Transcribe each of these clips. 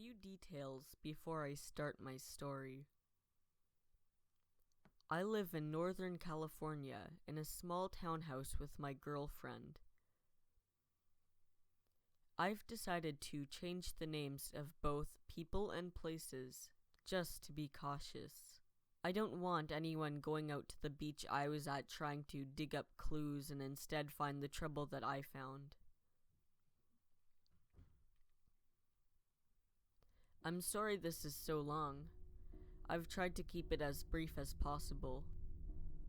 few details before I start my story. I live in Northern California in a small townhouse with my girlfriend. I've decided to change the names of both people and places just to be cautious. I don't want anyone going out to the beach I was at trying to dig up clues and instead find the trouble that I found. I'm sorry this is so long. I've tried to keep it as brief as possible.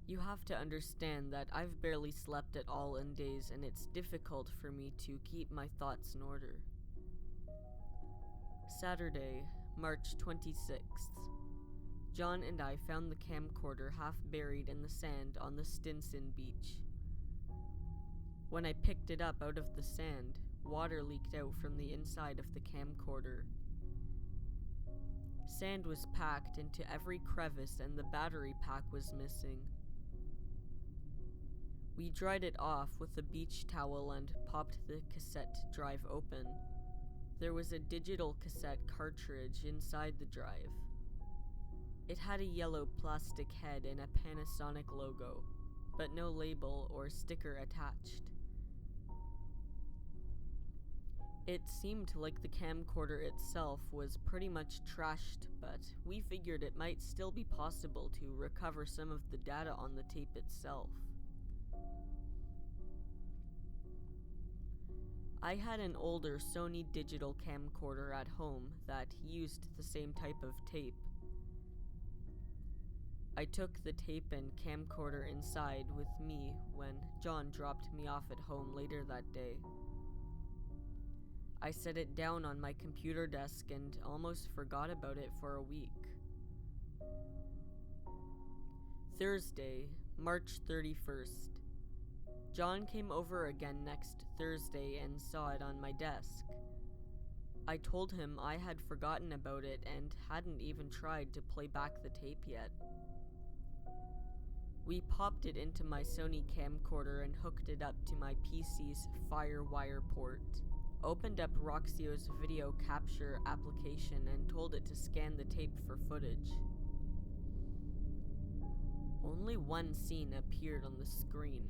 You have to understand that I've barely slept at all in days, and it's difficult for me to keep my thoughts in order. Saturday, March 26th. John and I found the camcorder half buried in the sand on the Stinson beach. When I picked it up out of the sand, water leaked out from the inside of the camcorder. Sand was packed into every crevice and the battery pack was missing. We dried it off with a beach towel and popped the cassette drive open. There was a digital cassette cartridge inside the drive. It had a yellow plastic head and a Panasonic logo, but no label or sticker attached. It seemed like the camcorder itself was pretty much trashed, but we figured it might still be possible to recover some of the data on the tape itself. I had an older Sony digital camcorder at home that used the same type of tape. I took the tape and camcorder inside with me when John dropped me off at home later that day. I set it down on my computer desk and almost forgot about it for a week. Thursday, March 31st. John came over again next Thursday and saw it on my desk. I told him I had forgotten about it and hadn't even tried to play back the tape yet. We popped it into my Sony camcorder and hooked it up to my PC's FireWire port, opened up Roxio's video capture application and told it to scan the tape for footage. Only one scene appeared on the screen.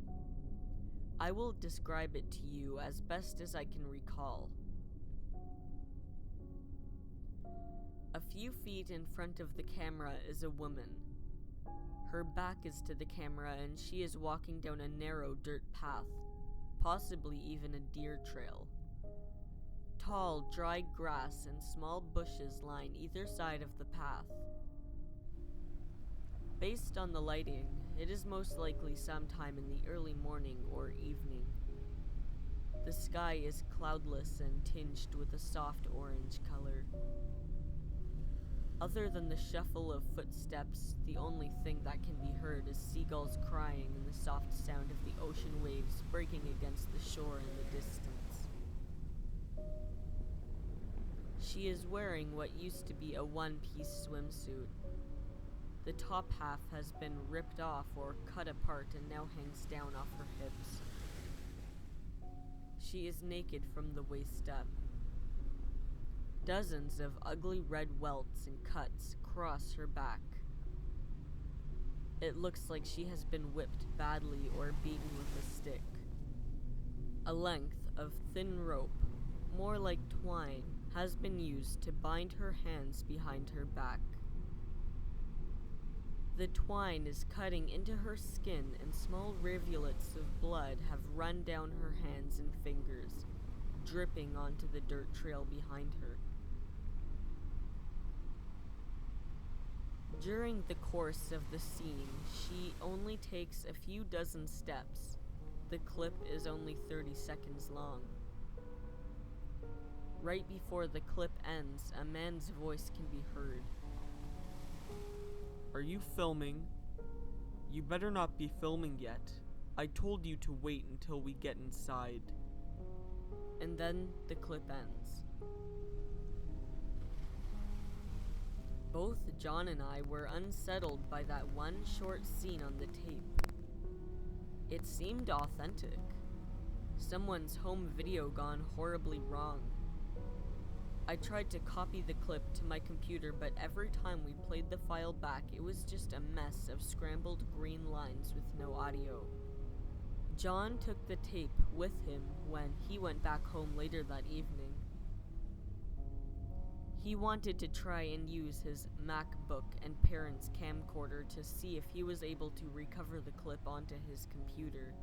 I will describe it to you as best as I can recall. A few feet in front of the camera is a woman. Her back is to the camera and she is walking down a narrow dirt path, possibly even a deer trail. Tall, dry grass and small bushes line either side of the path. Based on the lighting, it is most likely sometime in the early morning or evening. The sky is cloudless and tinged with a soft orange color. Other than the shuffle of footsteps, the only thing that can be heard is seagulls crying and the soft sound of the ocean waves breaking against the shore in the distance. She is wearing what used to be a one-piece swimsuit. The top half has been ripped off or cut apart and now hangs down off her hips. She is naked from the waist up. Dozens of ugly red welts and cuts cross her back. It looks like she has been whipped badly or beaten with a stick. A length of thin rope, more like twine, has been used to bind her hands behind her back. The twine is cutting into her skin and small rivulets of blood have run down her hands and fingers, dripping onto the dirt trail behind her. During the course of the scene, she only takes a few dozen steps. The clip is only 30 seconds long. Right before the clip ends, a man's voice can be heard. Are you filming? You better not be filming yet. I told you to wait until we get inside. And then the clip ends. Both John and I were unsettled by that one short scene on the tape. It seemed authentic. Someone's home video gone horribly wrong. I tried to copy the clip to my computer, but every time we played the file back, it was just a mess of scrambled green lines with no audio. John took the tape with him when he went back home later that evening. He wanted to try and use his MacBook and parents' camcorder to see if he was able to recover the clip onto his computer.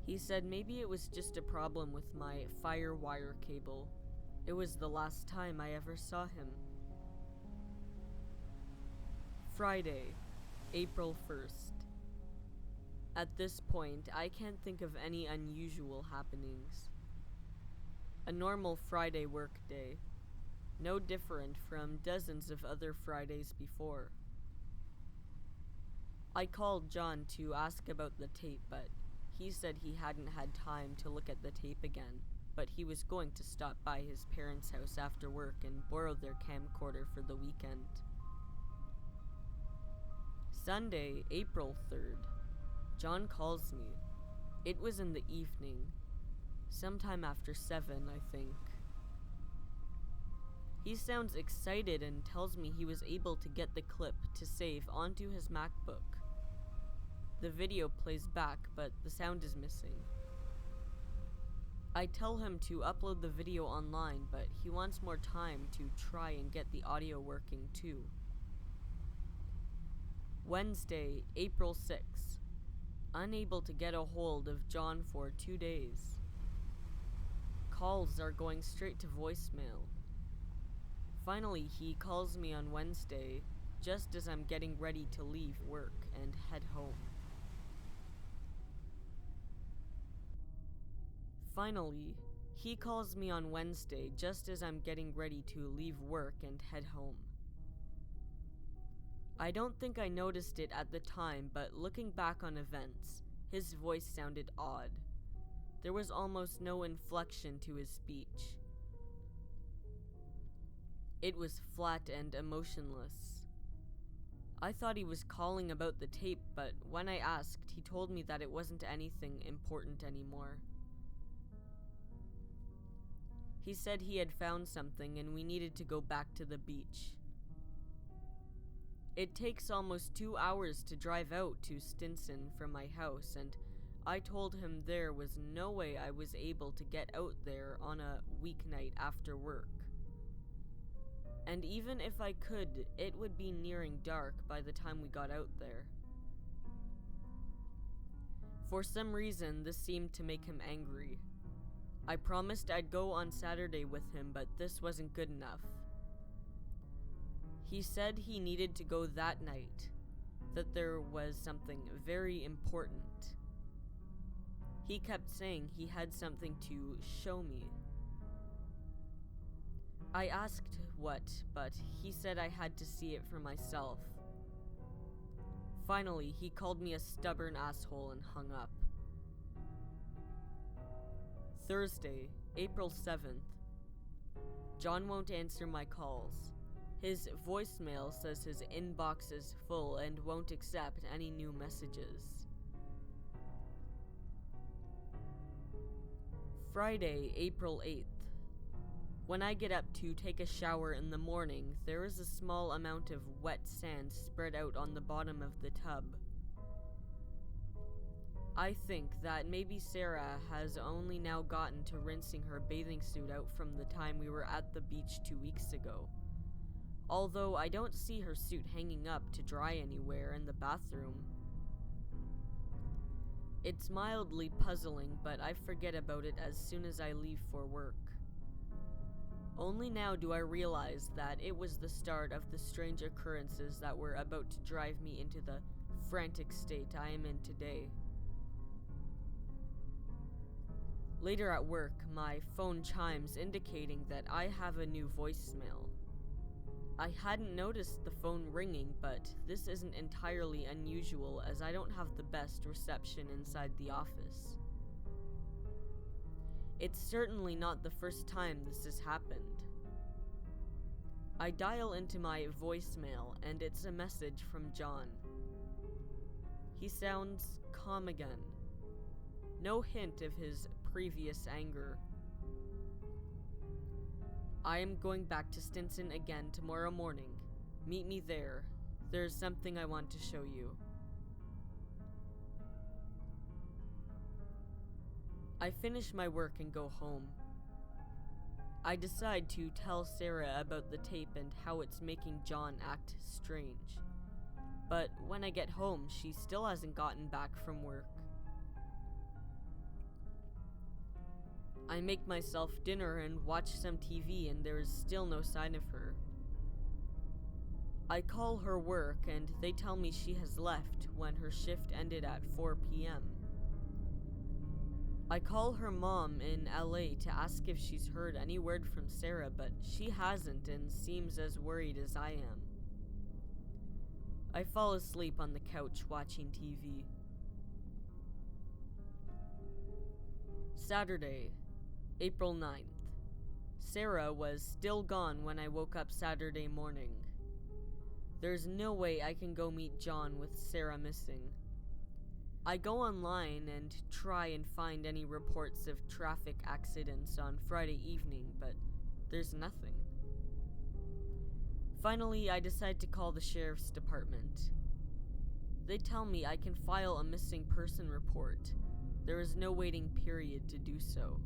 He said maybe it was just a problem with my FireWire cable. It was the last time I ever saw him. Friday, April 1st. At this point, I can't think of any unusual happenings. A normal Friday workday. No different from dozens of other Fridays before. I called John to ask about the tape, but he said he hadn't had time to look at the tape again, but he was going to stop by his parents' house after work and borrow their camcorder for the weekend. Sunday, April 3rd. John calls me. It was in the evening. Sometime after 7, I think. He sounds excited and tells me he was able to get the clip to save onto his MacBook. The video plays back, but the sound is missing. I tell him to upload the video online, but he wants more time to try and get the audio working too. Wednesday, April 6th. Unable to get a hold of John for 2 days. Calls are going straight to voicemail. Finally, he calls me on Wednesday, just as I'm getting ready to leave work and head home. Finally, he calls me on Wednesday, just as I'm getting ready to leave work and head home. I don't think I noticed it at the time, but looking back on events, his voice sounded odd. There was almost no inflection to his speech. It was flat and emotionless. I thought he was calling about the tape, but when I asked, he told me that it wasn't anything important anymore. He said he had found something and we needed to go back to the beach. It takes almost 2 hours to drive out to Stinson from my house, and I told him there was no way I was able to get out there on a weeknight after work. And even if I could, it would be nearing dark by the time we got out there. For some reason, this seemed to make him angry. I promised I'd go on Saturday with him, but this wasn't good enough. He said he needed to go that night, that there was something very important. He kept saying he had something to show me. I asked what, but he said I had to see it for myself. Finally, he called me a stubborn asshole and hung up. Thursday, April 7th. John won't answer my calls. His voicemail says his inbox is full and won't accept any new messages. Friday, April 8th. When I get up to take a shower in the morning, there is a small amount of wet sand spread out on the bottom of the tub. I think that maybe Sarah has only now gotten to rinsing her bathing suit out from the time we were at the beach 2 weeks ago. Although I don't see her suit hanging up to dry anywhere in the bathroom. It's mildly puzzling, but I forget about it as soon as I leave for work. Only now do I realize that it was the start of the strange occurrences that were about to drive me into the frantic state I am in today. Later at work, my phone chimes indicating that I have a new voicemail. I hadn't noticed the phone ringing, but this isn't entirely unusual as I don't have the best reception inside the office. It's certainly not the first time this has happened. I dial into my voicemail and it's a message from John. He sounds calm again. No hint of his previous anger. I am going back to Stinson again tomorrow morning. Meet me there. There's something I want to show you. I finish my work and go home. I decide to tell Sarah about the tape and how it's making John act strange. But when I get home, she still hasn't gotten back from work. I make myself dinner and watch some TV, and there is still no sign of her. I call her work and they tell me she has left when her shift ended at 4 p.m. I call her mom in LA to ask if she's heard any word from Sarah, but she hasn't and seems as worried as I am. I fall asleep on the couch watching TV. Saturday, April 9th. Sarah was still gone when I woke up Saturday morning. There's no way I can go meet John with Sarah missing. I go online and try and find any reports of traffic accidents on Friday evening, but there's nothing. Finally, I decide to call the sheriff's department. They tell me I can file a missing person report. There is no waiting period to do so.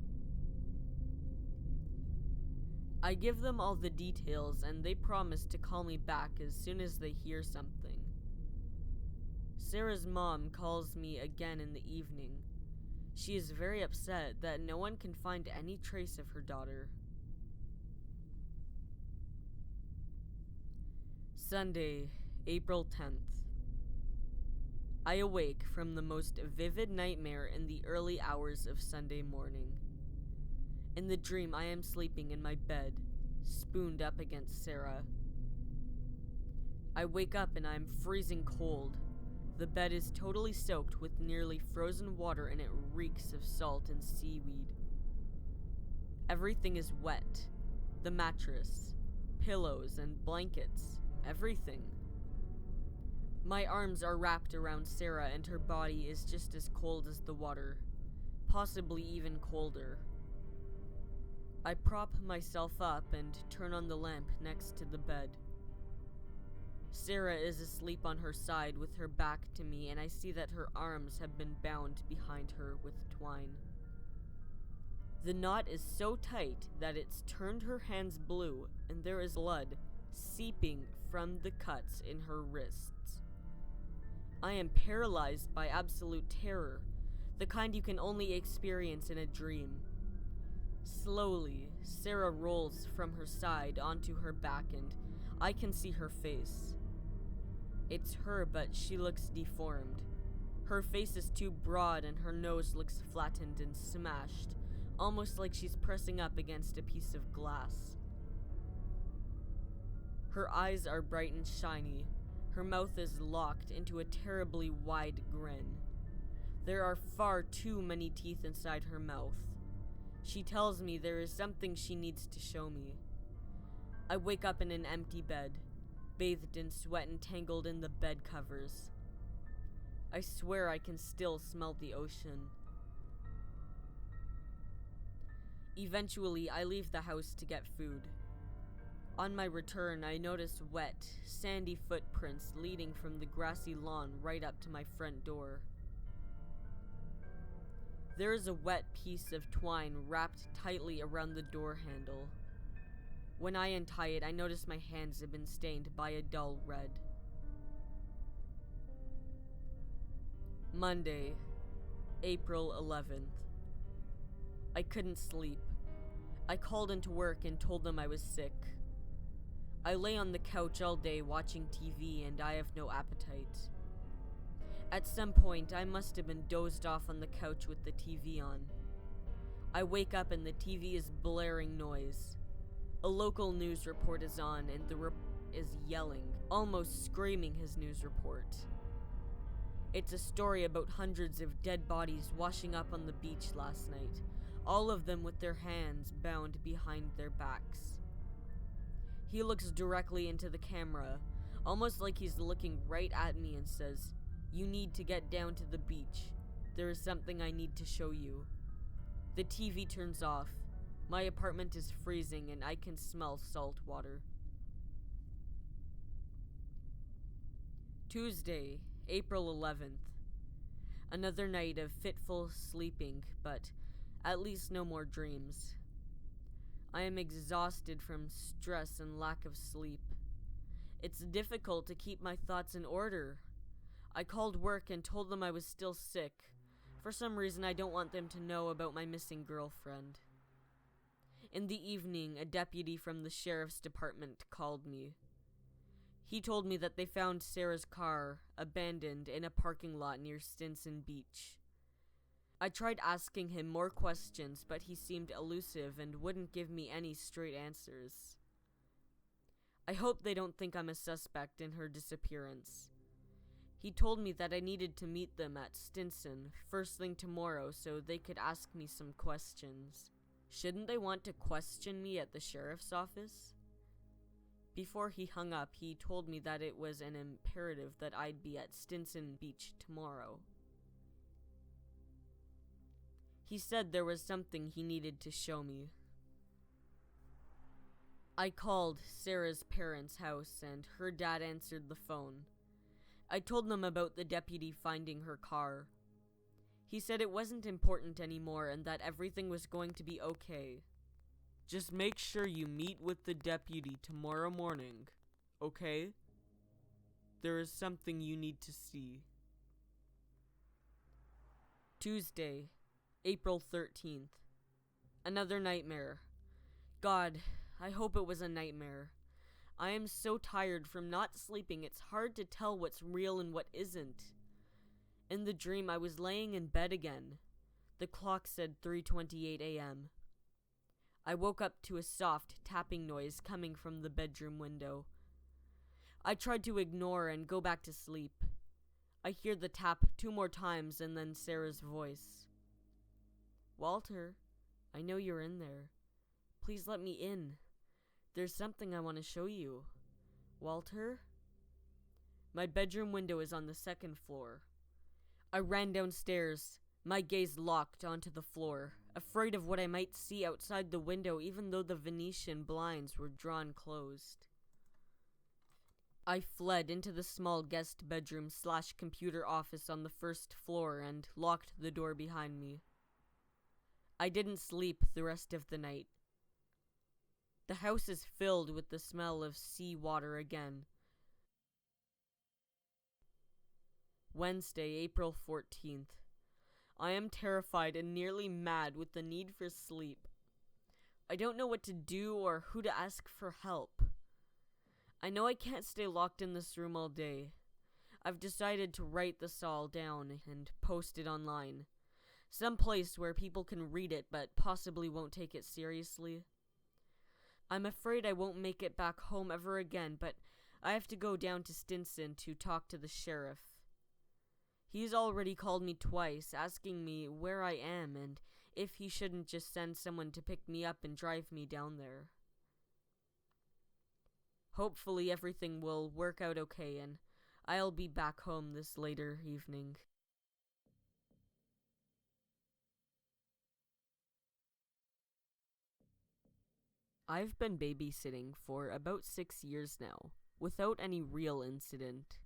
I give them all the details and they promise to call me back as soon as they hear something. Sarah's mom calls me again in the evening. She is very upset that no one can find any trace of her daughter. Sunday, April 10th. I awake from the most vivid nightmare in the early hours of Sunday morning. In the dream, I am sleeping in my bed, spooned up against Sarah. I wake up and I am freezing cold. The bed is totally soaked with nearly frozen water and it reeks of salt and seaweed. Everything is wet. The mattress, pillows and blankets, everything. My arms are wrapped around Sarah and her body is just as cold as the water, possibly even colder. I prop myself up and turn on the lamp next to the bed. Sarah is asleep on her side with her back to me, and I see that her arms have been bound behind her with twine. The knot is so tight that it's turned her hands blue, and there is blood seeping from the cuts in her wrists. I am paralyzed by absolute terror, the kind you can only experience in a dream. Slowly, Sarah rolls from her side onto her back, and I can see her face. It's her, but she looks deformed. Her face is too broad and her nose looks flattened and smashed, almost like she's pressing up against a piece of glass. Her eyes are bright and shiny. Her mouth is locked into a terribly wide grin. There are far too many teeth inside her mouth. She tells me there is something she needs to show me. I wake up in an empty bed, bathed in sweat and tangled in the bed covers. I swear I can still smell the ocean. Eventually, I leave the house to get food. On my return, I notice wet, sandy footprints leading from the grassy lawn right up to my front door. There is a wet piece of twine wrapped tightly around the door handle. When I untie it, I notice my hands have been stained by a dull red. Monday, April 11th. I couldn't sleep. I called into work and told them I was sick. I lay on the couch all day watching TV and I have no appetite. At some point, I must have been dozed off on the couch with the TV on. I wake up and the TV is blaring noise. A local news report is on and the is yelling, almost screaming his news report. It's a story about hundreds of dead bodies washing up on the beach last night, all of them with their hands bound behind their backs. He looks directly into the camera, almost like he's looking right at me and says, "You need to get down to the beach. There is something I need to show you." The TV turns off. My apartment is freezing and I can smell salt water. Tuesday, April 11th. Another night of fitful sleeping, but at least no more dreams. I am exhausted from stress and lack of sleep. It's difficult to keep my thoughts in order. I called work and told them I was still sick. For some reason, I don't want them to know about my missing girlfriend. In the evening, a deputy from the sheriff's department called me. He told me that they found Sarah's car abandoned in a parking lot near Stinson Beach. I tried asking him more questions, but he seemed elusive and wouldn't give me any straight answers. I hope they don't think I'm a suspect in her disappearance. He told me that I needed to meet them at Stinson first thing tomorrow so they could ask me some questions. Shouldn't they want to question me at the sheriff's office? Before he hung up, he told me that it was an imperative that I'd be at Stinson Beach tomorrow. He said there was something he needed to show me. I called Sarah's parents' house and her dad answered the phone. I told them about the deputy finding her car. He said it wasn't important anymore and that everything was going to be okay. Just make sure you meet with the deputy tomorrow morning, okay? There is something you need to see. Tuesday, April 13th. Another nightmare. God, I hope it was a nightmare. I am so tired from not sleeping, it's hard to tell what's real and what isn't. In the dream, I was laying in bed again. The clock said 3:28 a.m. I woke up to a soft tapping noise coming from the bedroom window. I tried to ignore and go back to sleep. I hear the tap 2 more times and then Sarah's voice. Walter, I know you're in there. Please let me in. There's something I want to show you. Walter? My bedroom window is on the 2nd floor. I ran downstairs, my gaze locked onto the floor, afraid of what I might see outside the window even though the Venetian blinds were drawn closed. I fled into the small guest bedroom / computer office on the 1st floor and locked the door behind me. I didn't sleep the rest of the night. The house is filled with the smell of seawater again. Wednesday, April 14th. I am terrified and nearly mad with the need for sleep. I don't know what to do or who to ask for help. I know I can't stay locked in this room all day. I've decided to write this all down and post it online. Some place where people can read it but possibly won't take it seriously. I'm afraid I won't make it back home ever again, but I have to go down to Stinson to talk to the sheriff. He's already called me twice, asking me where I am and if he shouldn't just send someone to pick me up and drive me down there. Hopefully everything will work out okay and I'll be back home this later evening. I've been babysitting for about 6 years now, without any real incident.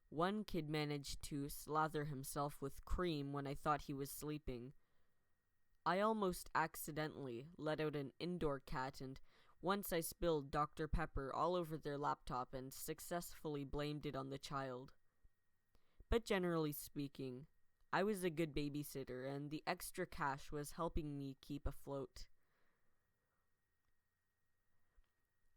One kid managed to slather himself with cream when I thought he was sleeping. I almost accidentally let out an indoor cat, and once I spilled Dr. Pepper all over their laptop and successfully blamed it on the child. But generally speaking, I was a good babysitter, and the extra cash was helping me keep afloat.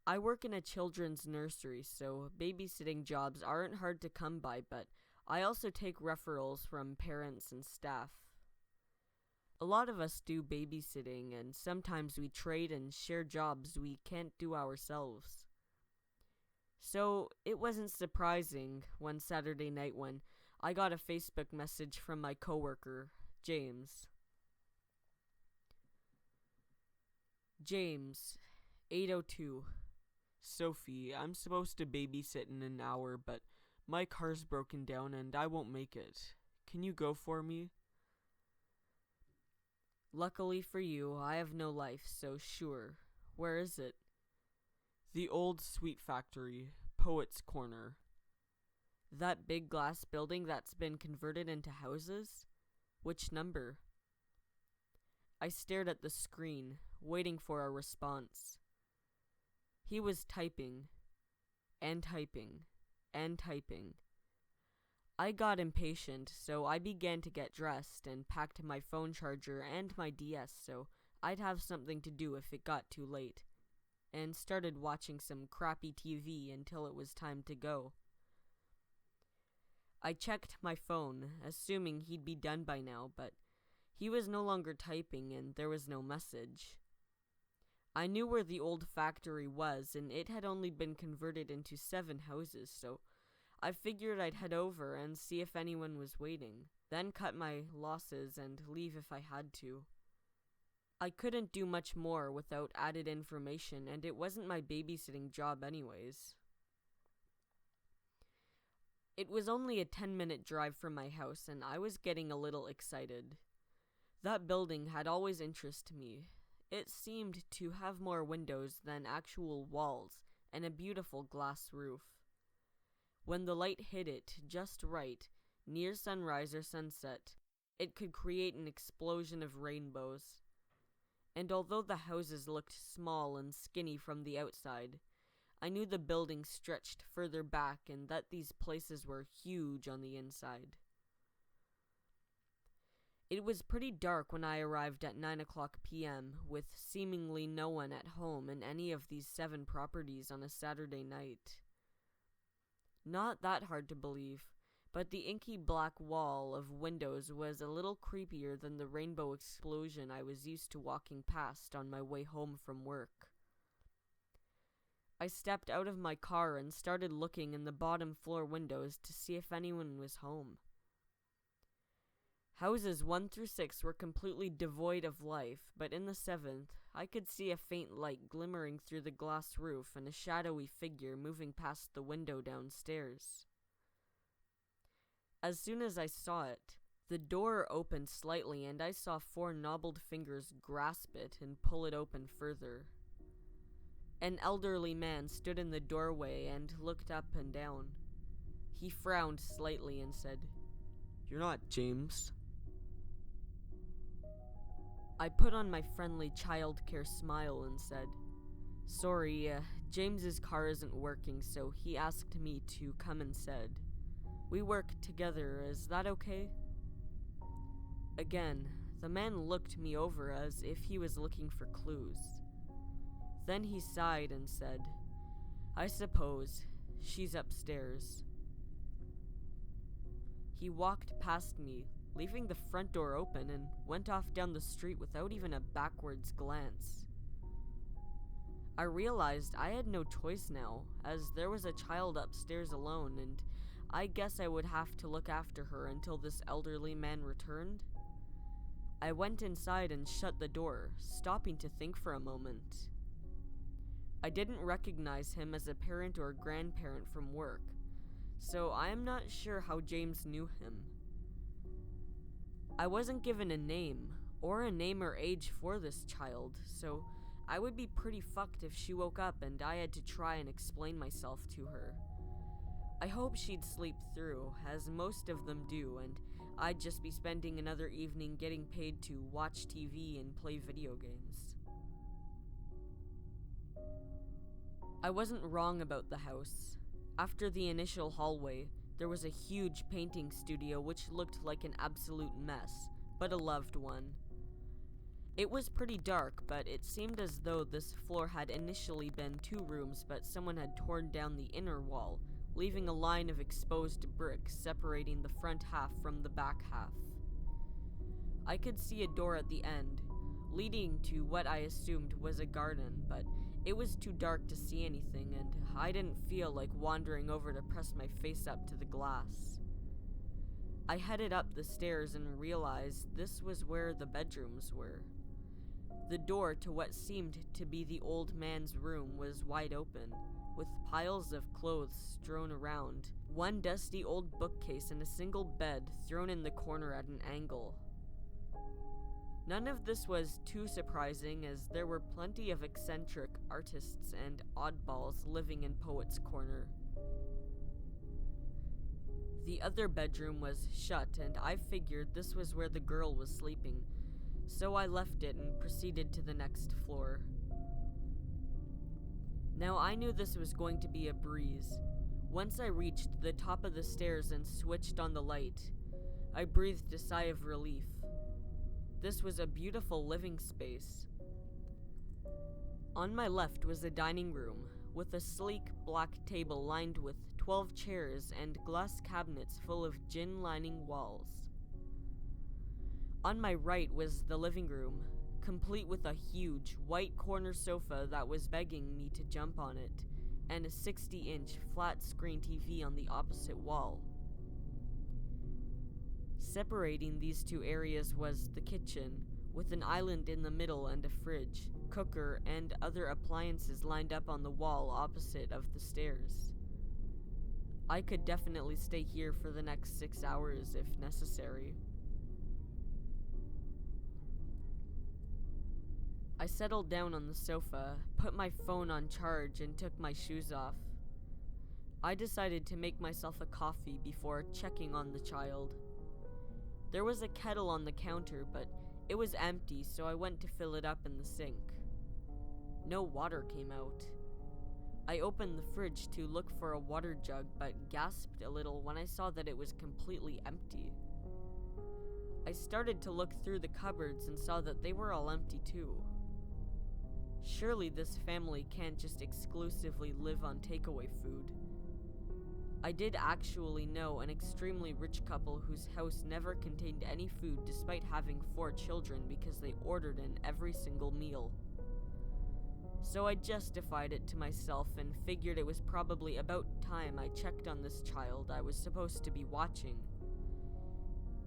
I work in a children's nursery, so babysitting jobs aren't hard to come by, but I also take referrals from parents and staff. A lot of us do babysitting, and sometimes we trade and share jobs we can't do ourselves. So it wasn't surprising one Saturday night when I got a Facebook message from my coworker, James. James, 8:02. Sophie, I'm supposed to babysit in an hour, but my car's broken down and I won't make it. Can you go for me? Luckily for you, I have no life, so sure. Where is it? The old sweet factory, Poet's Corner. That big glass building that's been converted into houses? Which number? I stared at the screen, waiting for a response. He was typing, and typing, and typing. I got impatient, so I began to get dressed and packed my phone charger and my DS so I'd have something to do if it got too late, and started watching some crappy TV until it was time to go. I checked my phone, assuming he'd be done by now, but he was no longer typing and there was no message. I knew where the old factory was, and it had only been converted into 7 houses, so I figured I'd head over and see if anyone was waiting, then cut my losses and leave if I had to. I couldn't do much more without added information, and it wasn't my babysitting job anyways. It was only a 10-minute drive from my house, and I was getting a little excited. That building had always interested me. It seemed to have more windows than actual walls, and a beautiful glass roof. When the light hit it just right, near sunrise or sunset, it could create an explosion of rainbows. And although the houses looked small and skinny from the outside, I knew the building stretched further back and that these places were huge on the inside. It was pretty dark when I arrived at 9:00 p.m., with seemingly no one at home in any of these 7 properties on a Saturday night. Not that hard to believe, but the inky black wall of windows was a little creepier than the rainbow explosion I was used to walking past on my way home from work. I stepped out of my car and started looking in the bottom floor windows to see if anyone was home. Houses 1 through 6 were completely devoid of life, but in the 7th, I could see a faint light glimmering through the glass roof and a shadowy figure moving past the window downstairs. As soon as I saw it, the door opened slightly and I saw 4 knobbled fingers grasp it and pull it open further. An elderly man stood in the doorway and looked up and down. He frowned slightly and said, "You're not James." I put on my friendly childcare smile and said, "Sorry, James's car isn't working, so he asked me to come instead. We work together, is that okay?" Again, the man looked me over as if he was looking for clues. Then he sighed and said, "I suppose. She's upstairs." He walked past me, leaving the front door open, and went off down the street without even a backwards glance. I realized I had no choice now, as there was a child upstairs alone, and I guess I would have to look after her until this elderly man returned. I went inside and shut the door, stopping to think for a moment. I didn't recognize him as a parent or grandparent from work, so I am not sure how James knew him. I wasn't given a name or age for this child, so I would be pretty fucked if she woke up and I had to try and explain myself to her. I hope she'd sleep through, as most of them do, and I'd just be spending another evening getting paid to watch TV and play video games. I wasn't wrong about the house. After the initial hallway, there was a huge painting studio which looked like an absolute mess, but a loved one. It was pretty dark, but it seemed as though this floor had initially been 2 rooms, but someone had torn down the inner wall, leaving a line of exposed brick separating the front half from the back half. I could see a door at the end, leading to what I assumed was a garden, but it was too dark to see anything, and I didn't feel like wandering over to press my face up to the glass. I headed up the stairs and realized this was where the bedrooms were. The door to what seemed to be the old man's room was wide open, with piles of clothes strewn around, one dusty old bookcase and a single bed thrown in the corner at an angle. None of this was too surprising, as there were plenty of eccentric artists and oddballs living in Poet's Corner. The other bedroom was shut, and I figured this was where the girl was sleeping, so I left it and proceeded to the next floor. Now, I knew this was going to be a breeze. Once I reached the top of the stairs and switched on the light, I breathed a sigh of relief. This was a beautiful living space. On my left was a dining room, with a sleek black table lined with 12 chairs and glass cabinets full of gin-lining walls. On my right was the living room, complete with a huge white corner sofa that was begging me to jump on it, and a 60-inch flat-screen TV on the opposite wall. Separating these two areas was the kitchen, with an island in the middle and a fridge, cooker, and other appliances lined up on the wall opposite of the stairs. I could definitely stay here for the next 6 hours if necessary. I settled down on the sofa, put my phone on charge, and took my shoes off. I decided to make myself a coffee before checking on the child. There was a kettle on the counter, but it was empty, so I went to fill it up in the sink. No water came out. I opened the fridge to look for a water jug, but gasped a little when I saw that it was completely empty. I started to look through the cupboards and saw that they were all empty too. Surely this family can't just exclusively live on takeaway food. I did actually know an extremely rich couple whose house never contained any food despite having 4 children because they ordered in every single meal. So I justified it to myself and figured it was probably about time I checked on this child I was supposed to be watching.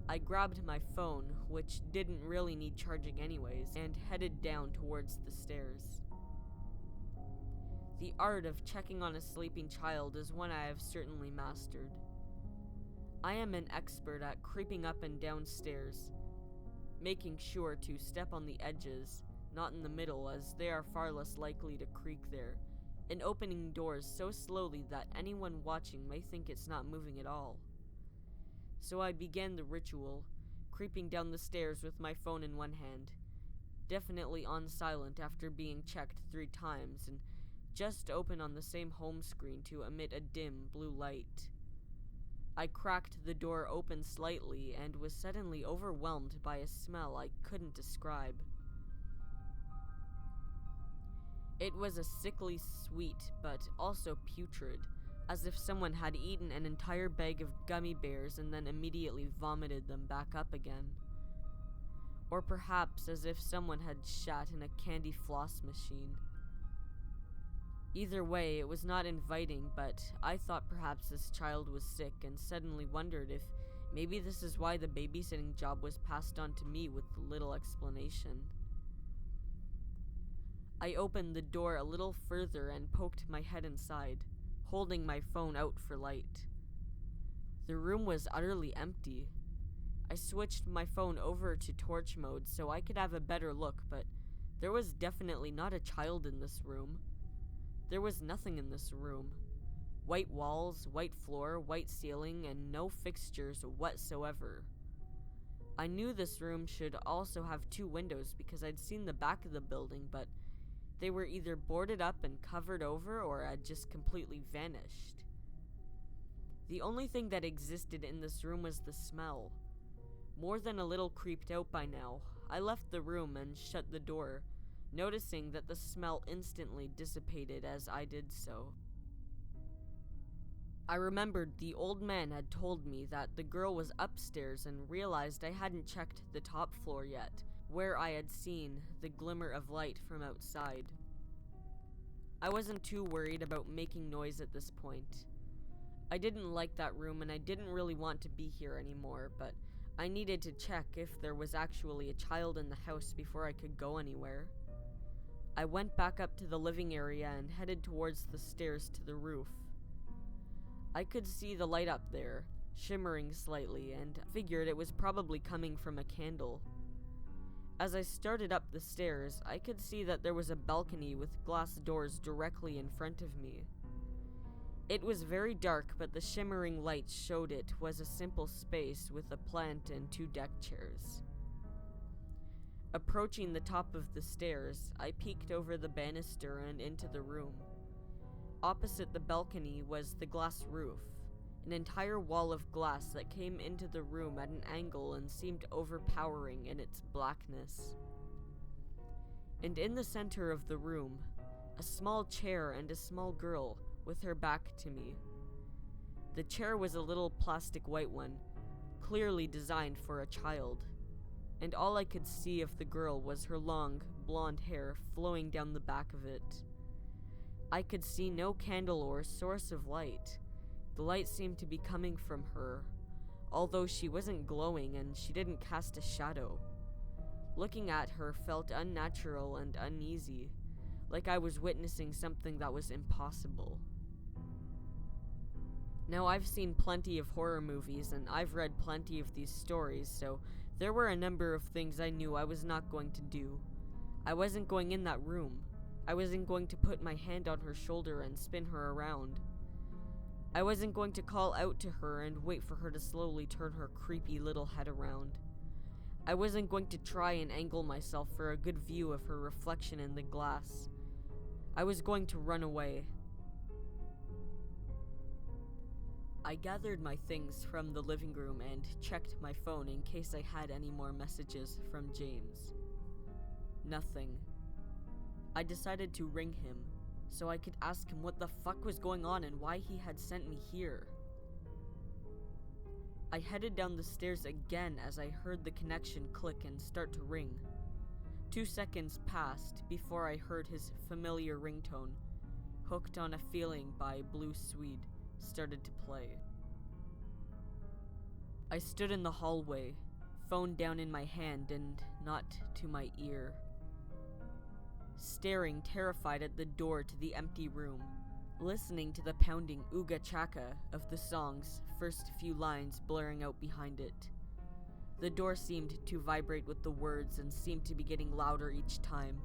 I grabbed my phone, which didn't really need charging anyways, and headed down towards the stairs. The art of checking on a sleeping child is one I have certainly mastered. I am an expert at creeping up and down stairs, making sure to step on the edges, not in the middle, as they are far less likely to creak there, and opening doors so slowly that anyone watching may think it's not moving at all. So I began the ritual, creeping down the stairs with my phone in one hand, definitely on silent after being checked 3 times, and just open on the same home screen to emit a dim blue light. I cracked the door open slightly and was suddenly overwhelmed by a smell I couldn't describe. It was a sickly sweet, but also putrid, as if someone had eaten an entire bag of gummy bears and then immediately vomited them back up again. Or perhaps as if someone had shat in a candy floss machine. Either way, it was not inviting, but I thought perhaps this child was sick and suddenly wondered if maybe this is why the babysitting job was passed on to me with little explanation. I opened the door a little further and poked my head inside, holding my phone out for light. The room was utterly empty. I switched my phone over to torch mode so I could have a better look, but there was definitely not a child in this room. There was nothing in this room. White walls, white floor, white ceiling, and no fixtures whatsoever. I knew this room should also have 2 windows because I'd seen the back of the building, but they were either boarded up and covered over or had just completely vanished. The only thing that existed in this room was the smell. More than a little creeped out by now, I left the room and shut the door, noticing that the smell instantly dissipated as I did so. I remembered the old man had told me that the girl was upstairs and realized I hadn't checked the top floor yet, where I had seen the glimmer of light from outside. I wasn't too worried about making noise at this point. I didn't like that room and I didn't really want to be here anymore, but I needed to check if there was actually a child in the house before I could go anywhere. I went back up to the living area and headed towards the stairs to the roof. I could see the light up there, shimmering slightly, and figured it was probably coming from a candle. As I started up the stairs, I could see that there was a balcony with glass doors directly in front of me. It was very dark, but the shimmering light showed it was a simple space with a plant and 2 deck chairs. Approaching the top of the stairs, I peeked over the banister and into the room. Opposite the balcony was the glass roof, an entire wall of glass that came into the room at an angle and seemed overpowering in its blackness. And in the center of the room, a small chair and a small girl with her back to me. The chair was a little plastic white one, clearly designed for a child, and all I could see of the girl was her long, blonde hair flowing down the back of it. I could see no candle or source of light. The light seemed to be coming from her, although she wasn't glowing and she didn't cast a shadow. Looking at her felt unnatural and uneasy, like I was witnessing something that was impossible. Now, I've seen plenty of horror movies and I've read plenty of these stories, so there were a number of things I knew I was not going to do. I wasn't going in that room. I wasn't going to put my hand on her shoulder and spin her around. I wasn't going to call out to her and wait for her to slowly turn her creepy little head around. I wasn't going to try and angle myself for a good view of her reflection in the glass. I was going to run away. I gathered my things from the living room and checked my phone in case I had any more messages from James. Nothing. I decided to ring him so I could ask him what the fuck was going on and why he had sent me here. I headed down the stairs again as I heard the connection click and start to ring. 2 seconds passed before I heard his familiar ringtone, Hooked on a Feeling by Blue Swede, started to play. I stood in the hallway, phone down in my hand and not to my ear, staring terrified at the door to the empty room, listening to the pounding ooga chaka of the song's first few lines blaring out behind it. The door seemed to vibrate with the words and seemed to be getting louder each time.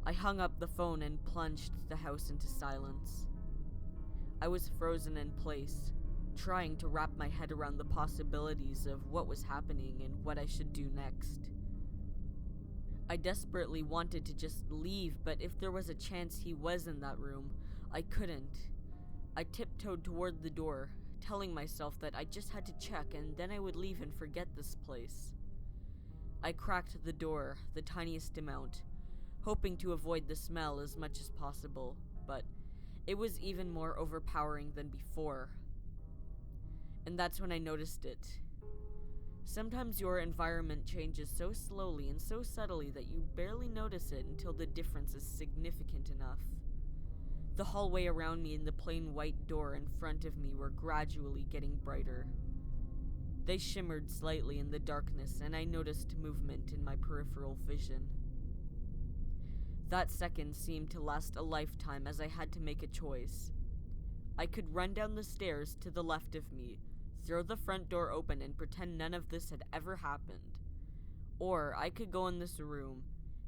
I hung up the phone and plunged the house into silence. I was frozen in place, trying to wrap my head around the possibilities of what was happening and what I should do next. I desperately wanted to just leave, but if there was a chance he was in that room, I couldn't. I tiptoed toward the door, telling myself that I just had to check and then I would leave and forget this place. I cracked the door the tiniest amount, hoping to avoid the smell as much as possible, but it was even more overpowering than before. And that's when I noticed it. Sometimes your environment changes so slowly and so subtly that you barely notice it until the difference is significant enough. The hallway around me and the plain white door in front of me were gradually getting brighter. They shimmered slightly in the darkness, and I noticed movement in my peripheral vision. That second seemed to last a lifetime as I had to make a choice. I could run down the stairs to the left of me, throw the front door open and pretend none of this had ever happened. Or I could go in this room,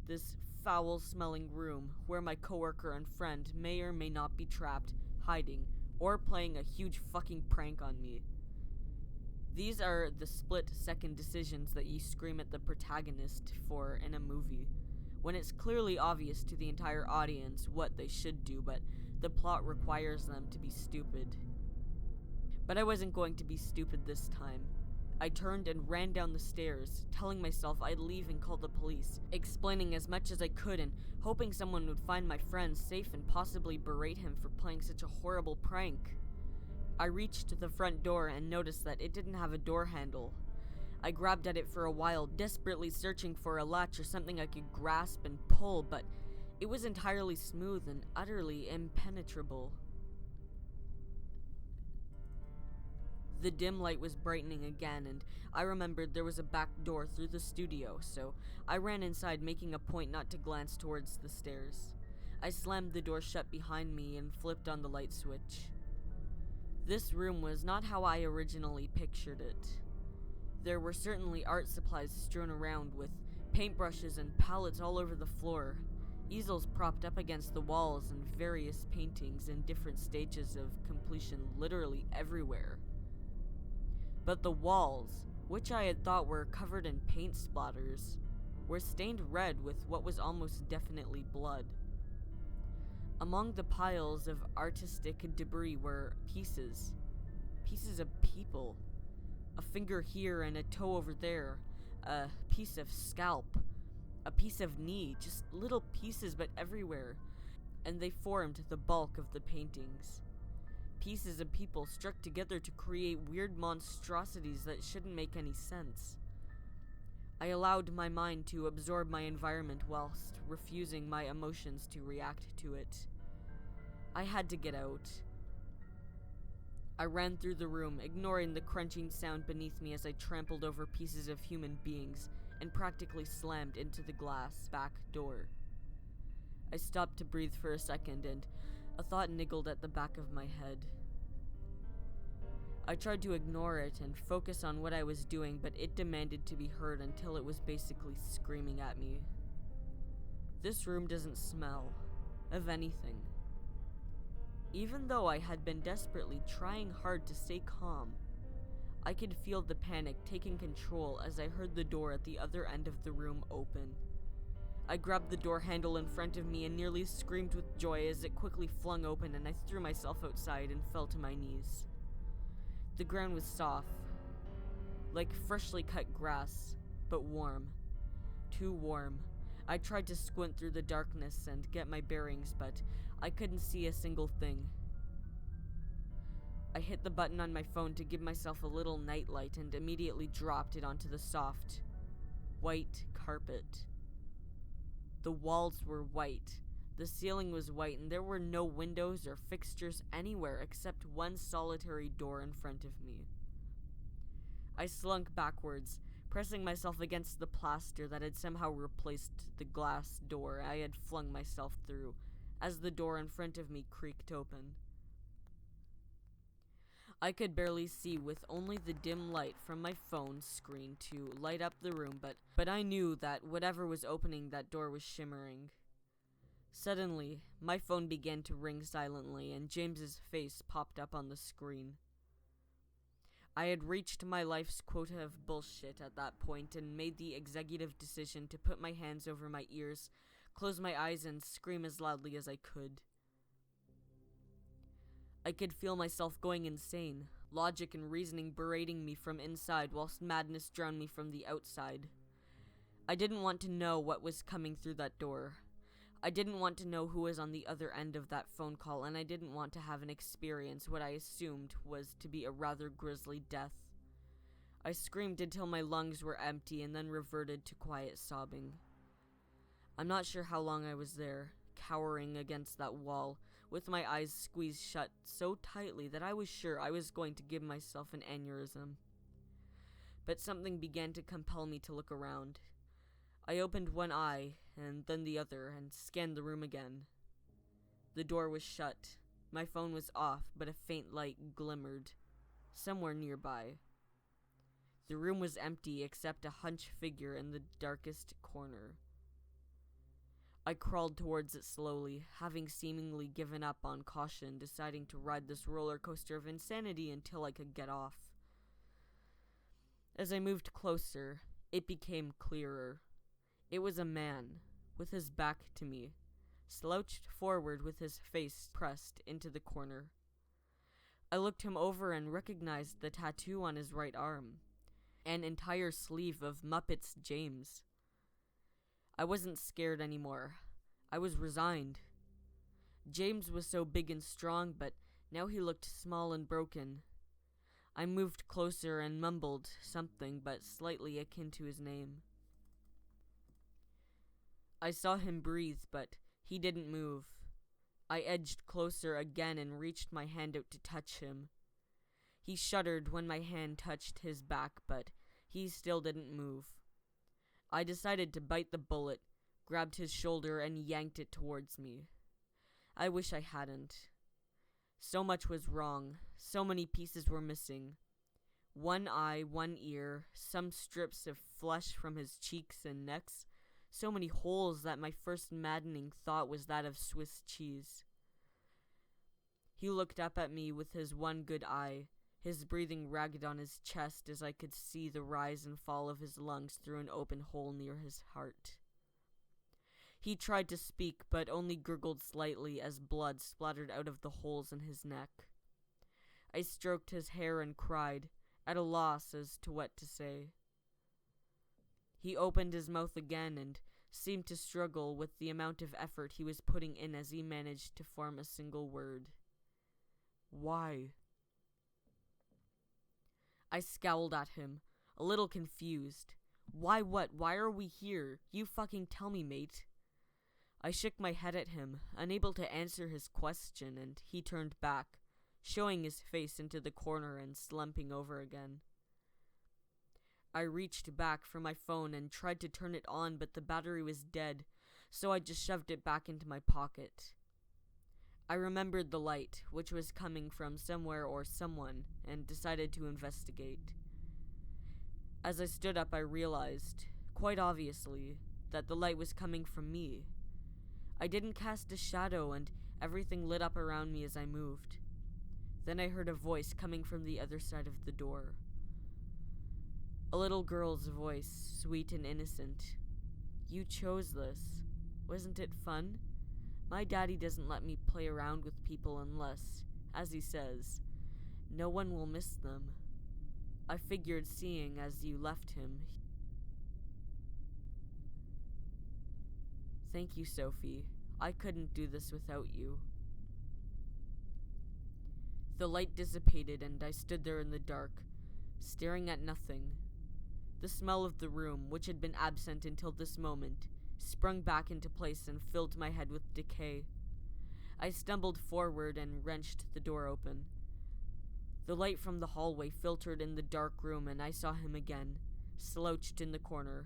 this foul-smelling room where my coworker and friend may or may not be trapped, hiding, or playing a huge fucking prank on me. These are the split-second decisions that you scream at the protagonist for in a movie, when it's clearly obvious to the entire audience what they should do, but the plot requires them to be stupid. But I wasn't going to be stupid this time. I turned and ran down the stairs, telling myself I'd leave and call the police, explaining as much as I could and hoping someone would find my friend safe and possibly berate him for playing such a horrible prank. I reached the front door and noticed that it didn't have a door handle. I grabbed at it for a while, desperately searching for a latch or something I could grasp and pull, but it was entirely smooth and utterly impenetrable. The dim light was brightening again, and I remembered there was a back door through the studio, so I ran inside, making a point not to glance towards the stairs. I slammed the door shut behind me and flipped on the light switch. This room was not how I originally pictured it. There were certainly art supplies strewn around with Paintbrushes and palettes all over the floor, easels propped up against the walls, and various paintings in different stages of completion literally everywhere. But the walls, which I had thought were covered in paint splatters, were stained red with what was almost definitely blood. Among the piles of artistic debris were pieces of people. A finger here and a toe over there, a piece of scalp, a piece of knee, just little pieces but everywhere, and they formed the bulk of the paintings. Pieces of people struck together to create weird monstrosities that shouldn't make any sense. I allowed my mind to absorb my environment whilst refusing my emotions to react to it. I had to get out. I ran through the room, ignoring the crunching sound beneath me as I trampled over pieces of human beings and practically slammed into the glass back door. I stopped to breathe for a second, and a thought niggled at the back of my head. I tried to ignore it and focus on what I was doing, but it demanded to be heard until it was basically screaming at me. This room doesn't smell of anything. Even though I had been desperately trying hard to stay calm, I could feel the panic taking control as I heard the door at the other end of the room open. I grabbed the door handle in front of me and nearly screamed with joy as it quickly flung open, and I threw myself outside and fell to my knees. The ground was soft, like freshly cut grass, but warm. Too warm. I tried to squint through the darkness and get my bearings, but I couldn't see a single thing. I hit the button on my phone to give myself a little nightlight and immediately dropped it onto the soft, white carpet. The walls were white, the ceiling was white, and there were no windows or fixtures anywhere except one solitary door in front of me. I slunk backwards, pressing myself against the plaster that had somehow replaced the glass door I had flung myself through, as the door in front of me creaked open. I could barely see with only the dim light from my phone screen to light up the room, but I knew that whatever was opening that door was shimmering. Suddenly, my phone began to ring silently, and James's face popped up on the screen. I had reached my life's quota of bullshit at that point and made the executive decision to put my hands over my ears, close my eyes, and scream as loudly as I could. I could feel myself going insane, logic and reasoning berating me from inside whilst madness drowned me from the outside. I didn't want to know what was coming through that door. I didn't want to know who was on the other end of that phone call, and I didn't want to have an experience what I assumed was to be a rather grisly death. I screamed until my lungs were empty and then reverted to quiet sobbing. I'm not sure how long I was there, cowering against that wall, with my eyes squeezed shut so tightly that I was sure I was going to give myself an aneurysm. But something began to compel me to look around. I opened one eye, and then the other, and scanned the room again. The door was shut. My phone was off, but a faint light glimmered, somewhere nearby. The room was empty except a hunched figure in the darkest corner. I crawled towards it slowly, having seemingly given up on caution, deciding to ride this roller coaster of insanity until I could get off. As I moved closer, it became clearer. It was a man, with his back to me, slouched forward with his face pressed into the corner. I looked him over and recognized the tattoo on his right arm, an entire sleeve of Muppets James. I wasn't scared anymore. I was resigned. James was so big and strong, but now he looked small and broken. I moved closer and mumbled something but slightly akin to his name. I saw him breathe, but he didn't move. I edged closer again and reached my hand out to touch him. He shuddered when my hand touched his back, but he still didn't move. I decided to bite the bullet, grabbed his shoulder, and yanked it towards me. I wish I hadn't. So much was wrong. So many pieces were missing. One eye, one ear, some strips of flesh from his cheeks and necks, so many holes that my first maddening thought was that of Swiss cheese. He looked up at me with his one good eye, his breathing ragged on his chest as I could see the rise and fall of his lungs through an open hole near his heart. He tried to speak, but only gurgled slightly as blood splattered out of the holes in his neck. I stroked his hair and cried, at a loss as to what to say. He opened his mouth again and seemed to struggle with the amount of effort he was putting in as he managed to form a single word. Why? I scowled at him, a little confused. Why what? Why are we here? You fucking tell me, mate. I shook my head at him, unable to answer his question, and he turned back, showing his face into the corner and slumping over again. I reached back for my phone and tried to turn it on, but the battery was dead, so I just shoved it back into my pocket. I remembered the light, which was coming from somewhere or someone, and decided to investigate. As I stood up, I realized, quite obviously, that the light was coming from me. I didn't cast a shadow, and everything lit up around me as I moved. Then I heard a voice coming from the other side of the door. A little girl's voice, sweet and innocent. You chose this. Wasn't it fun? My daddy doesn't let me play around with people unless, as he says, no one will miss them. I figured seeing as you left him. Thank you, Sophie. I couldn't do this without you. The light dissipated and I stood there in the dark, staring at nothing. The smell of the room, which had been absent until this moment, sprung back into place and filled my head with decay. I stumbled forward and wrenched the door open. The light from the hallway filtered in the dark room and I saw him again, slouched in the corner.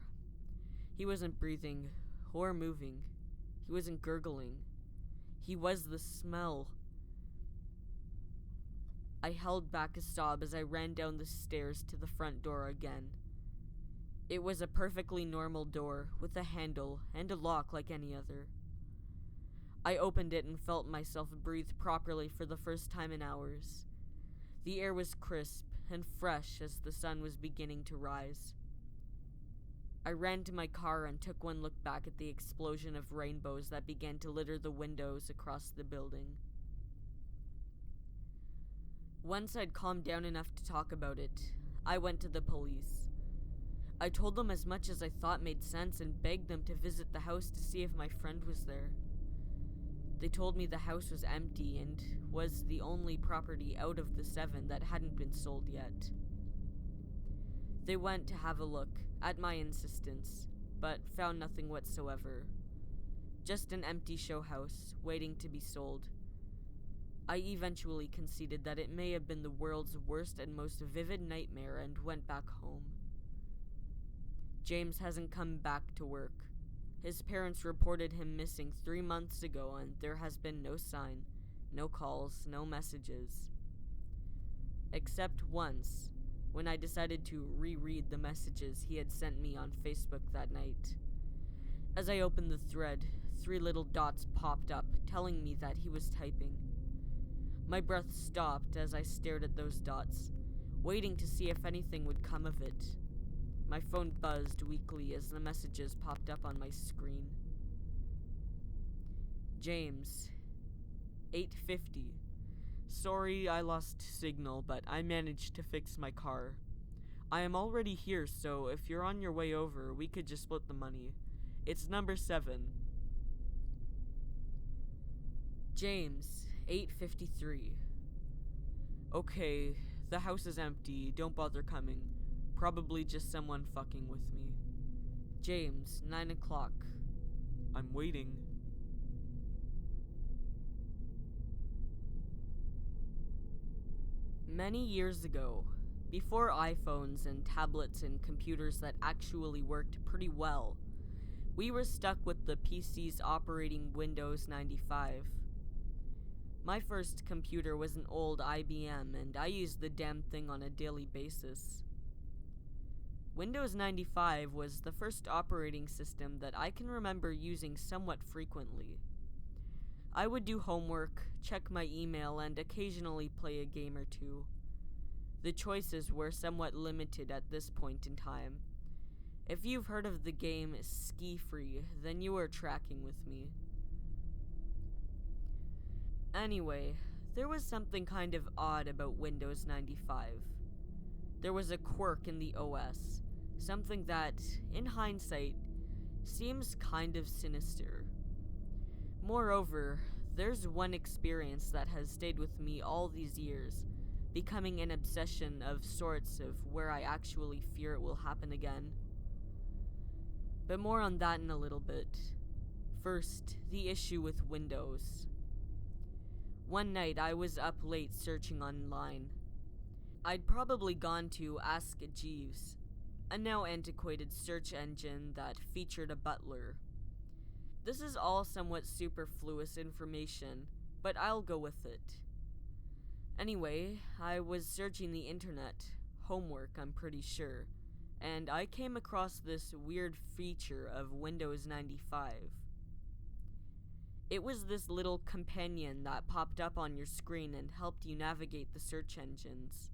He wasn't breathing or moving. He wasn't gurgling. He was the smell. I held back a sob as I ran down the stairs to the front door again. It was a perfectly normal door, with a handle and a lock like any other. I opened it and felt myself breathe properly for the first time in hours. The air was crisp and fresh as the sun was beginning to rise. I ran to my car and took one look back at the explosion of rainbows that began to litter the windows across the building. Once I'd calmed down enough to talk about it, I went to the police. I told them as much as I thought made sense and begged them to visit the house to see if my friend was there. They told me the house was empty and was the only property out of the 7 that hadn't been sold yet. They went to have a look, at my insistence, but found nothing whatsoever. Just an empty show house, waiting to be sold. I eventually conceded that it may have been the world's worst and most vivid nightmare and went back home. James hasn't come back to work. His parents reported him missing 3 months ago and there has been no sign, no calls, no messages. Except once, when I decided to reread the messages he had sent me on Facebook that night. As I opened the thread, 3 little dots popped up, telling me that he was typing. My breath stopped as I stared at those dots, waiting to see if anything would come of it. My phone buzzed weakly as the messages popped up on my screen. James, 8:50. Sorry I lost signal, but I managed to fix my car. I am already here, so if you're on your way over, we could just split the money. It's number 7. James, 8:53. Okay, the house is empty, don't bother coming. Probably just someone fucking with me. James, 9 o'clock. I'm waiting. Many years ago, before iPhones and tablets and computers that actually worked pretty well, we were stuck with the PCs operating Windows 95. My first computer was an old IBM, and I used the damn thing on a daily basis. Windows 95 was the first operating system that I can remember using somewhat frequently. I would do homework, check my email, and occasionally play a game or two. The choices were somewhat limited at this point in time. If you've heard of the game Ski Free, then you are tracking with me. Anyway, there was something kind of odd about Windows 95. There was a quirk in the OS, something that, in hindsight, seems kind of sinister. Moreover, there's one experience that has stayed with me all these years, becoming an obsession of sorts of where I actually fear it will happen again. But more on that in a little bit. First, the issue with Windows. One night I was up late searching online. I'd probably gone to Ask Jeeves, a now antiquated search engine that featured a butler. This is all somewhat superfluous information, but I'll go with it. Anyway, I was searching the internet, homework I'm pretty sure, and I came across this weird feature of Windows 95. It was this little companion that popped up on your screen and helped you navigate the search engines.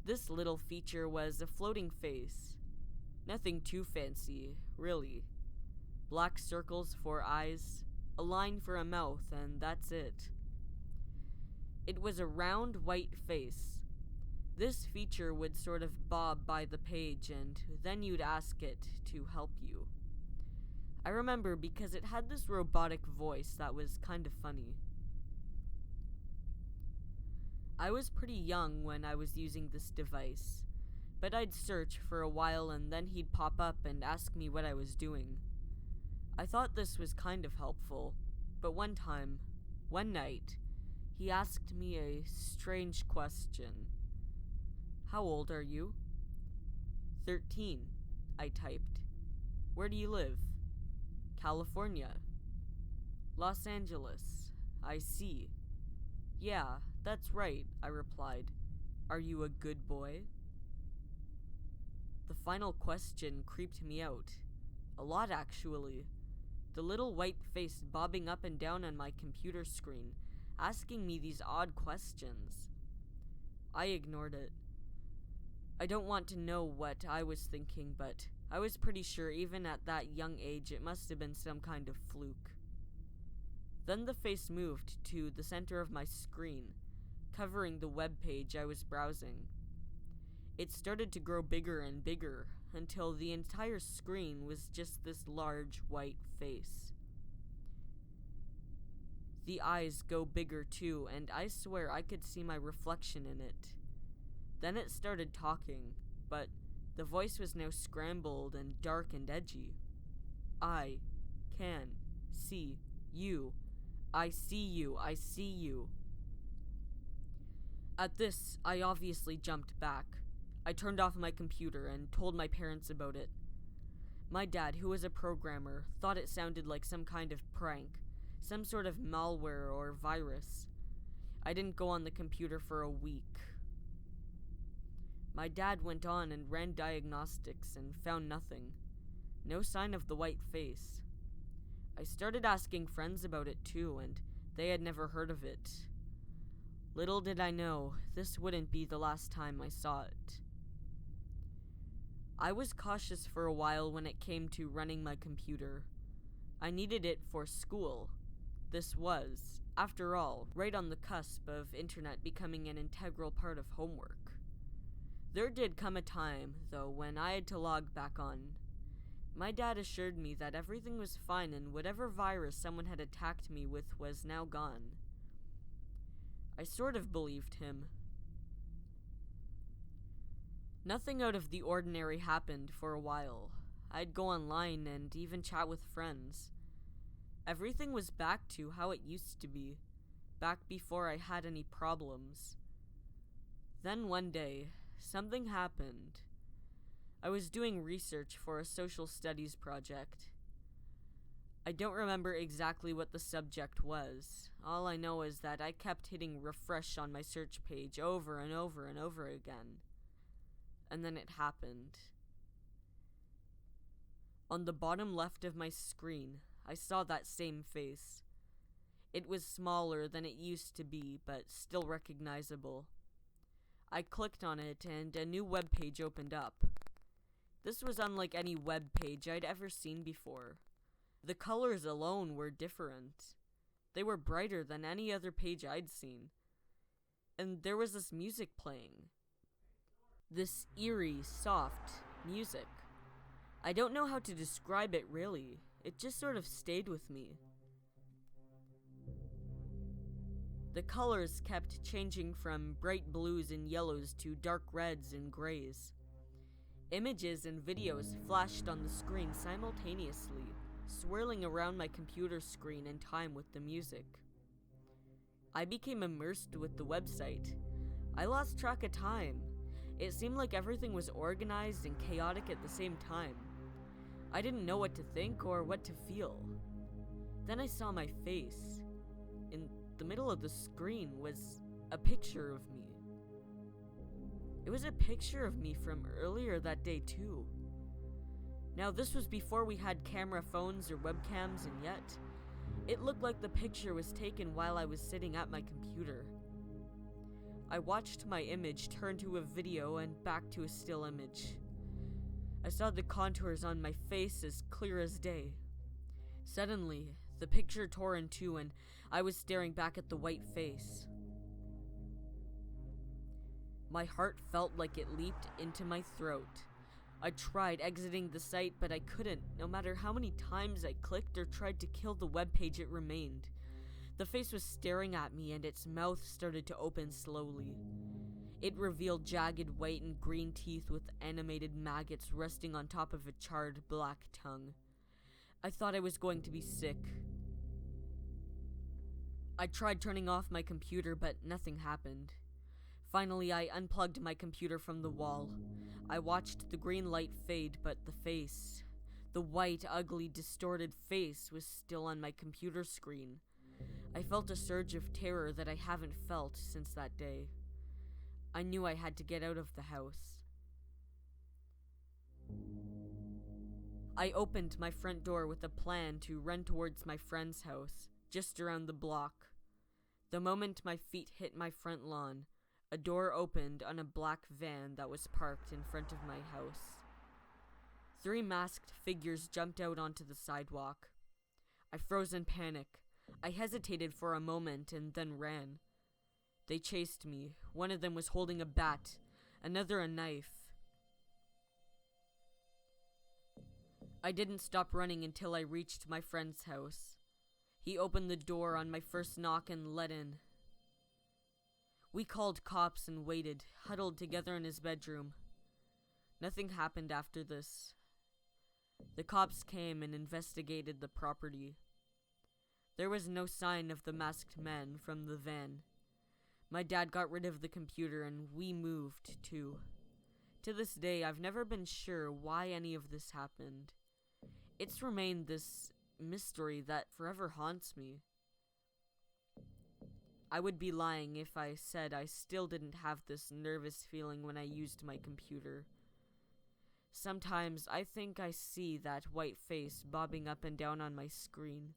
This little feature was a floating face. Nothing too fancy, really. Black circles for eyes, a line for a mouth, and that's it. It was a round white face. This feature would sort of bob by the page, and then you'd ask it to help you. I remember because it had this robotic voice that was kind of funny. I was pretty young when I was using this device, but I'd search for a while and then he'd pop up and ask me what I was doing. I thought this was kind of helpful, but one night, he asked me a strange question. "How old are you?" 13, I typed. "Where do you live?" "California." "Los Angeles. I see." "Yeah, that's right," I replied. "Are you a good boy?" The final question creeped me out. A lot, actually. The little white face bobbing up and down on my computer screen, asking me these odd questions. I ignored it. I don't want to know what I was thinking, but I was pretty sure even at that young age it must have been some kind of fluke. Then the face moved to the center of my screen, covering the web page I was browsing. It started to grow bigger and bigger, until the entire screen was just this large white face. The eyes go bigger too, and I swear I could see my reflection in it. Then it started talking, but the voice was now scrambled and dark and edgy. "I can see you. I see you. I see you." At this, I obviously jumped back. I turned off my computer and told my parents about it. My dad, who was a programmer, thought it sounded like some kind of prank, some sort of malware or virus. I didn't go on the computer for a week. My dad went on and ran diagnostics and found nothing. No sign of the white face. I started asking friends about it too, and they had never heard of it. Little did I know, this wouldn't be the last time I saw it. I was cautious for a while when it came to running my computer. I needed it for school. This was, after all, right on the cusp of internet becoming an integral part of homework. There did come a time, though, when I had to log back on. My dad assured me that everything was fine and whatever virus someone had attacked me with was now gone. I sort of believed him. Nothing out of the ordinary happened for a while. I'd go online and even chat with friends. Everything was back to how it used to be, back before I had any problems. Then one day, something happened. I was doing research for a social studies project. I don't remember exactly what the subject was. All I know is that I kept hitting refresh on my search page over and over and over again. And then it happened. On the bottom left of my screen, I saw that same face. It was smaller than it used to be, but still recognizable. I clicked on it and a new web page opened up. This was unlike any web page I'd ever seen before. The colors alone were different. They were brighter than any other page I'd seen. And there was this music playing. This eerie, soft music. I don't know how to describe it really. It just sort of stayed with me. The colors kept changing from bright blues and yellows to dark reds and grays. Images and videos flashed on the screen simultaneously, swirling around my computer screen in time with the music. I became immersed with the website. I lost track of time. It seemed like everything was organized and chaotic at the same time. I didn't know what to think or what to feel. Then I saw my face. In the middle of the screen was a picture of me. It was a picture of me from earlier that day too. Now this was before we had camera phones or webcams, and yet it looked like the picture was taken while I was sitting at my computer. I watched my image turn to a video and back to a still image. I saw the contours on my face as clear as day. Suddenly, the picture tore in two and I was staring back at the white face. My heart felt like it leaped into my throat. I tried exiting the site, but I couldn't. No matter how many times I clicked or tried to kill the webpage, it remained. The face was staring at me and its mouth started to open slowly. It revealed jagged white and green teeth with animated maggots resting on top of a charred black tongue. I thought I was going to be sick. I tried turning off my computer, but nothing happened. Finally, I unplugged my computer from the wall. I watched the green light fade, but the face, the white, ugly, distorted face, was still on my computer screen. I felt a surge of terror that I haven't felt since that day. I knew I had to get out of the house. I opened my front door with a plan to run towards my friend's house, just around the block. The moment my feet hit my front lawn, a door opened on a black van that was parked in front of my house. 3 masked figures jumped out onto the sidewalk. I froze in panic. I hesitated for a moment and then ran. They chased me. One of them was holding a bat, another a knife. I didn't stop running until I reached my friend's house. He opened the door on my first knock and let in. We called cops and waited, huddled together in his bedroom. Nothing happened after this. The cops came and investigated the property. There was no sign of the masked man from the van. My dad got rid of the computer and we moved too. To this day, I've never been sure why any of this happened. It's remained this mystery that forever haunts me. I would be lying if I said I still didn't have this nervous feeling when I used my computer. Sometimes I think I see that white face bobbing up and down on my screen.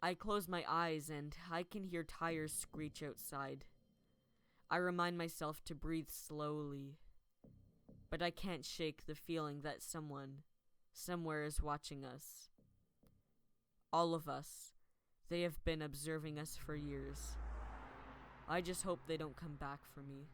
I close my eyes and I can hear tires screech outside. I remind myself to breathe slowly, but I can't shake the feeling that someone, somewhere is watching us. All of us. They have been observing us for years. I just hope they don't come back for me.